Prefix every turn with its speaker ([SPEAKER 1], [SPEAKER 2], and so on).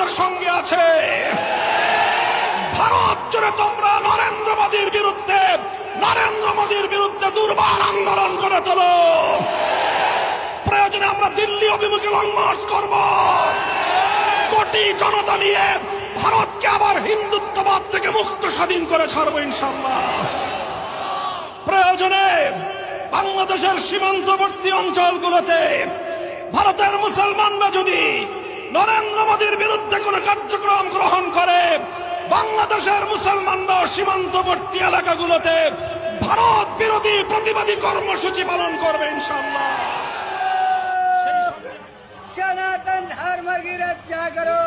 [SPEAKER 1] আমাদের সঙ্গে আছে। ভারত জুড়ে তোমরা নরেন্দ্র মোদীর বিরুদ্ধে দুর্বার আন্দোলন করে তোলো। প্রয়োজনে আমরা দিল্লি অভিমুখে লং মার্চ করব। কোটি জনতা নিয়ে ভারতকে আবার হিন্দুত্ববাদ থেকে মুক্ত স্বাধীন করে ছাড়বো ইনশাআল্লাহ। প্রয়োজনে বাংলাদেশের সীমান্তবর্তী অঞ্চলগুলোতে ভারতের মুসলমানরা যদি নরেন্দ্র মোদীর বিরুদ্ধে কোন কার্যক্রম গ্রহণ করে, বাংলাদেশের মুসলমানরা সীমান্তবর্তী এলাকাগুলোতে ভারত বিরোধী প্রতিবাদী কর্মসূচি পালন করবে ইনশাআল্লাহ।
[SPEAKER 2] সনাতন ধর্ম কি রক্ষা করো।